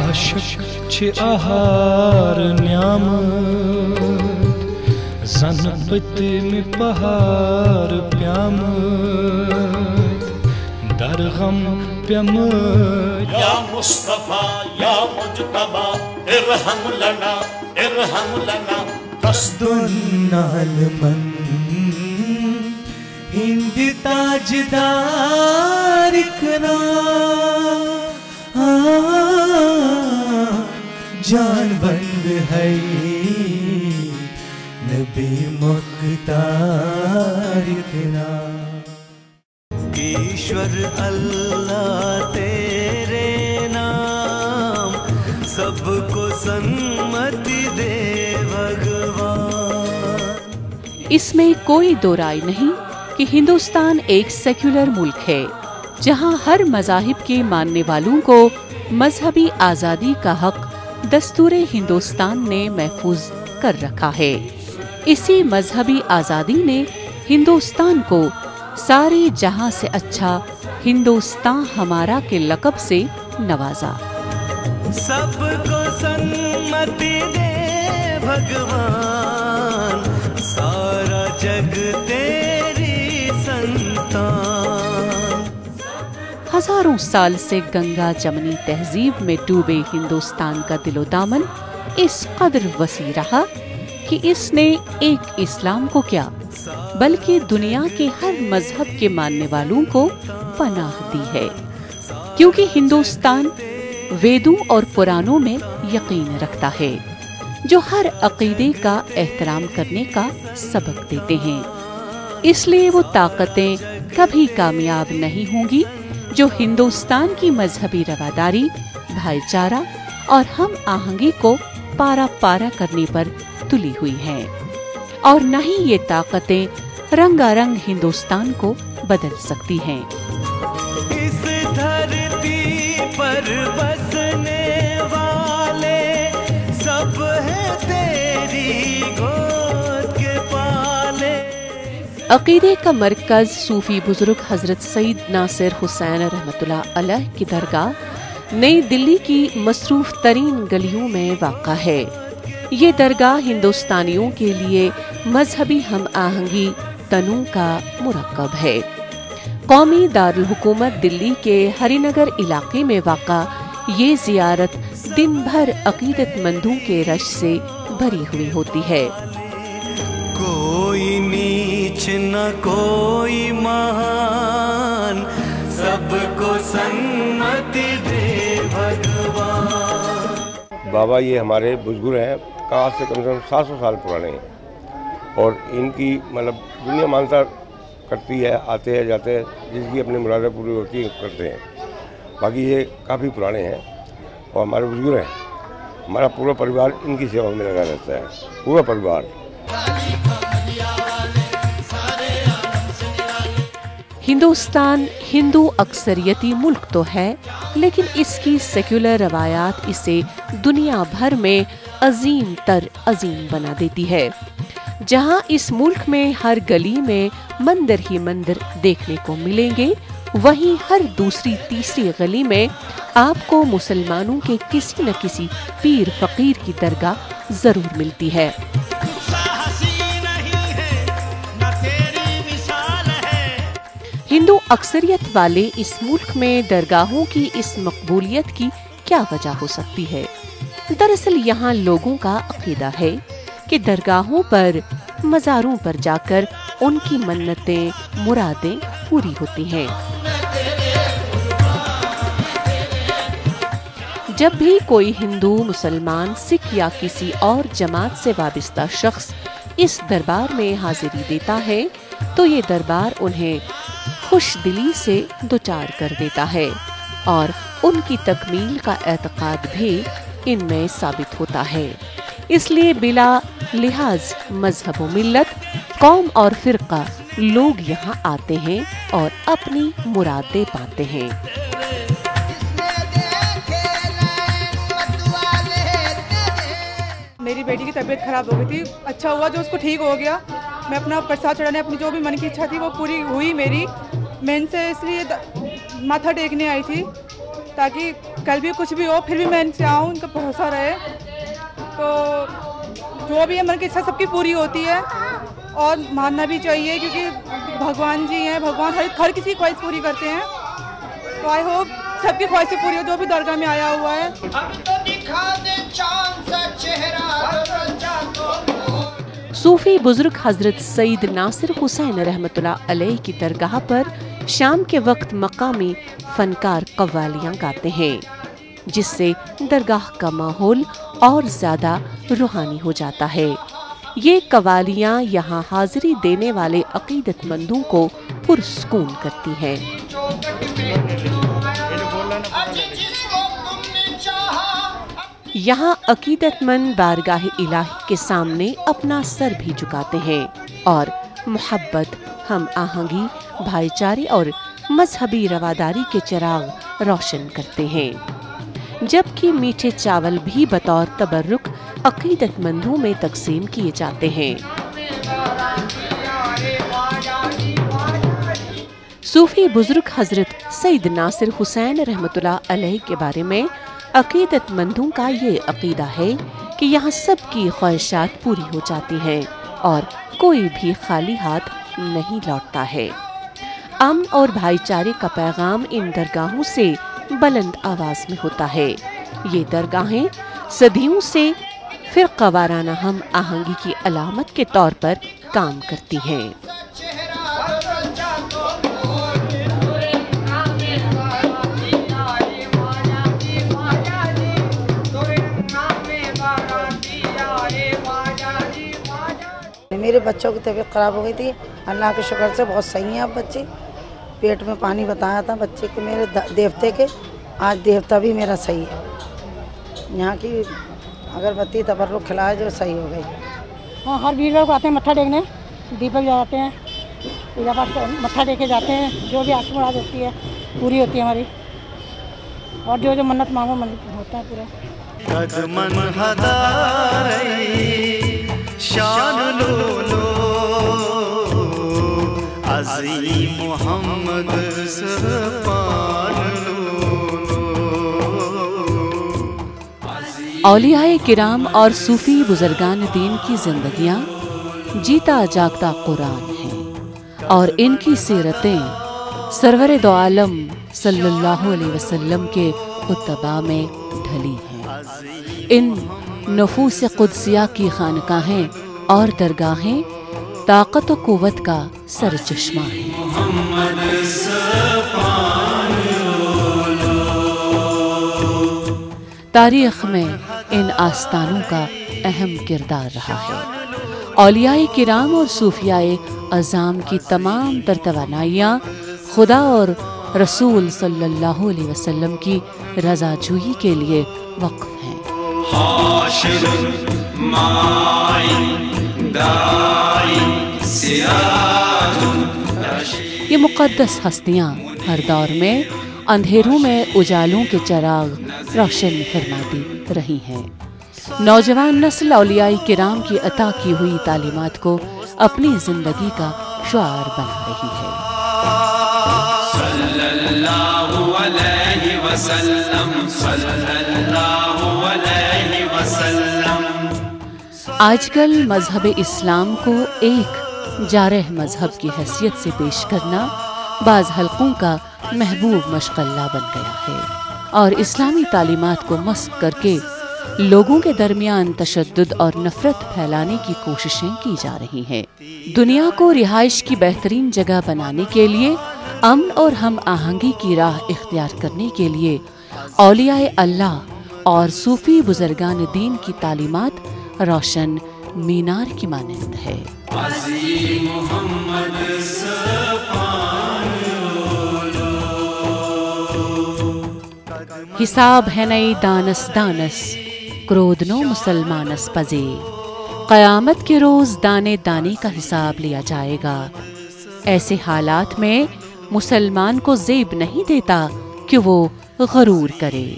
عاشق چھ آہار نیامت زن پتم پہار پیامت در غم پیامت یا مصطفیٰ یا مجتبی ارحم لنا دنال من ہند تاجدار کنا جان بند ہے نبی مختار کنا ایشور اللہ تیرے نام سب کو سنمتی دے بھگوان۔ اس میں کوئی دو رائے نہیں کہ ہندوستان ایک سیکولر ملک ہے جہاں ہر مذاہب کے ماننے والوں کو مذہبی آزادی کا حق دستور ہندوستان نے محفوظ کر رکھا ہے۔ اسی مذہبی آزادی نے ہندوستان کو سارے جہاں سے اچھا ہندوستان ہمارا کے لقب سے نوازا۔ سب کو سنمتی دے بھگوان سارا جگ تیری سنتان۔ ہزاروں سال سے گنگا جمنی تہذیب میں ڈوبے ہندوستان کا دل و دامن اس قدر وسیع رہا کہ اس نے ایک اسلام کو کیا بلکہ دنیا کے ہر مذہب کے ماننے والوں کو پناہ دی ہے، کیونکہ ہندوستان ویدوں اور پرانوں میں یقین رکھتا ہے جو ہر عقیدے کا احترام کرنے کا سبق دیتے ہیں۔ اس لیے وہ طاقتیں کبھی کامیاب نہیں ہوں گی جو ہندوستان کی مذہبی رواداری، بھائی چارہ اور ہم آہنگی کو پارا پارا کرنے پر تلی ہوئی ہیں، اور نہ ہی یہ طاقتیں رنگا رنگ ہندوستان کو بدل سکتی ہیں۔ اس دھرتی پر بسنے والے سب ہیں تیری گود کے پالے۔ عقیدے کا مرکز صوفی بزرگ حضرت سید ناصر حسین رحمۃ اللہ علیہ کی درگاہ نئی دلی کی مصروف ترین گلیوں میں واقع ہے۔ یہ درگاہ ہندوستانیوں کے لیے مذہبی ہم آہنگی تنوع کا مرکب ہے۔ قومی دارالحکومت دلی کے ہری نگر علاقے میں واقع یہ زیارت دن بھر عقیدت مندوں کے رش سے بھری ہوئی ہوتی ہے۔ کوئی نیچ نہ کوئی مہان سب کو سنمتی دے بھگوان۔ بابا یہ ہمارے بزرگ ہیں، کہاں سے کم 700 سال پرانے ہیں، اور ان کی مطلب دنیا مانتا کرتی ہے، آتے ہیں جاتے ہیں، جس کی اپنی مرادیں پوری ہوتی ہیں کرتے ہیں۔ باقی یہ کافی پرانے ہیں اور ہمارے بزرگ ہیں، ہمارا پورا پریوار ان کی سیوا میں لگا رہتا ہے، پورا پریوار۔ ہندوستان ہندو اکثریتی ملک تو ہے، لیکن اس کی سیکولر روایات اسے دنیا بھر میں عظیم تر عظیم بنا دیتی ہے۔ جہاں اس ملک میں ہر گلی میں مندر ہی مندر دیکھنے کو ملیں گے، وہیں ہر دوسری تیسری گلی میں آپ کو مسلمانوں کے کسی نہ کسی پیر فقیر کی درگاہ ضرور ملتی ہے۔ ہندو اکثریت والے اس ملک میں درگاہوں کی اس مقبولیت کی کیا وجہ ہو سکتی ہے؟ دراصل یہاں لوگوں کا عقیدہ ہے کہ درگاہوں پر، مزاروں پر جا کر ان کی منتیں، مرادیں پوری ہوتی ہیں۔ جب بھی کوئی ہندو، مسلمان، سکھ یا کسی اور جماعت سے وابستہ شخص اس دربار میں حاضری دیتا ہے تو یہ دربار انہیں خوش دلی سے دوچار کر دیتا ہے، اور ان کی تکمیل کا اعتقاد بھی ان میں ثابت ہوتا ہے۔ اس لیے بلا لحاظ مذہب و ملت، قوم اور فرقہ لوگ یہاں آتے ہیں اور اپنی مرادیں پاتے ہیں۔ میری بیٹی کی طبیعت خراب ہو گئی تھی، اچھا ہوا جو اس کو ٹھیک ہو گیا۔ میں اپنا پرساد چڑھانے، اپنی جو بھی من کی اچھا تھی وہ پوری ہوئی میری۔ میں ان سے اس لیے ماتھا ٹیکنے آئی تھی تاکہ कल भी कुछ भी हो फिर भी मैं इनसे आऊँ, इनका भरोसा रहे। तो जो भी है मन की इच्छा सबकी पूरी होती है और मानना भी चाहिए, क्योंकि भगवान जी हैं, भगवान हर किसी की ख्वाहिश पूरी करते हैं। तो आई होप सबकी ख्वाहिशें पूरी हो जो भी दरगाह में आया हुआ है। सूफी बुजुर्ग हजरत सईद नासिर हुसैन रहमतुल्लाह अलैह की दरगाह पर शाम के वक्त मकामी फनकार कव्वालियाँ गाते हैं, जिससे दरगाह का माहौल और ज्यादा रूहानी हो जाता है। ये कव्वालियाँ यहाँ हाजिरी देने वाले अकीदतमंदों को पुरस्कून करती हैं। यहाँ अकीदतमंद बारगाह इलाही के सामने अपना सर भी झुकाते हैं और मोहब्बत, हम आहंगी, भाईचारे और मजहबी रवादारी के चिराग रोशन करते हैं। जबकि मीठे चावल भी बतौर तबर्रुक अकीदतमंदों में तकसीम किए जाते हैं। सूफी बुजुर्ग हजरत सईद नासिर हुसैन रहमतुल्लाह अलैह के बारे में अकीदतमंदों का ये अकीदा है कि यहाँ सबकी ख्वाहिशात पूरी हो जाती हैं और कोई भी खाली हाथ नहीं लौटता है। अमन और भाईचारे का पैगाम इन दरगाहों से बुलंद आवाज में होता है। ये दरगाहें सदियों से फिरका वाराना हम आहंगी की अलामत के तौर पर काम करती हैं। मेरे बच्चों की तबीयत ख़राब हो गई थी, अल्लाह के शुक्र से बहुत सही हैं अब बच्चे। पेट में पानी बताया था बच्चे के मेरे देवते के, आज देवता भी मेरा सही है। यहाँ की अगरबत्ती तबर्रुक खिलाए जो सही हो गई। हाँ, हर वीरवार को आते हैं मत्था टेकने, दीपक जलाते हैं, पूजा पाठ मत्था टेके जाते हैं। जो भी आस मुराद होती है पूरी होती है हमारी, और जो जो मन्नत मांगो मन्नत होता है पूरा। शान लो अज़ीम मोहम्मद औलियाए किराम और सूफी बुजुर्गान दीन की जिंदगियाँ जीता जागता कुरान हैं और इनकी सीरतें सरवरे दो आलम सल्लल्लाहु अलैहि वसल्लम के उत्तबा में ढली हैं। इन नफूस कुदसिया की खानकाहें और दरगाहें ताकत व कुव्वत का सरचश्मा है। तारीख में इन आस्थानों का अहम किरदार रहा है। औलियाए किराम और सूफियाए अज़ाम की तमाम तर तवानाइयाँ खुदा और रसूल सल्लल्लाहु अलैहि वसल्लम की रज़ाजूई के लिए वक्फ हैं। ये मुक़द्दस हस्तियाँ हर दौर में अंधेरों में उजालों के चिराग रोशन फरमाती रही हैं। नौजवान नस्ल औलियाए किराम की अता की हुई तालीमात को अपनी जिंदगी का शुआर बना रही है। सल्लल्लाहु अलैहि वसल्लम, सल्लल्लाहु अलैहि वसल्लम। आजकल मजहब इस्लाम को एक जारह मजहब की हैसियत से पेश करना बाज़ हल्कों का महबूब मशगल्ला बन गया है और इस्लामी तालीमात को मस्क करके लोगों के दरमियान तशद्दुद और नफरत फैलाने की कोशिशें की जा रही हैं। दुनिया को रिहाइश की बेहतरीन जगह बनाने के लिए, अमन और हम आहंगी की राह इख्तियार करने के लिए औलियाए अल्लाह और सूफी बुजुर्गान दीन की तालीमात रोशन मीनार की मानंद है। हिसाब है नई दानस दानस, क्रोध नो मुसलमानस पजे। क़यामत के रोज दाने दाने का हिसाब लिया जाएगा। ऐसे हालात में मुसलमान को ज़ेब नहीं देता कि वो गरूर करे।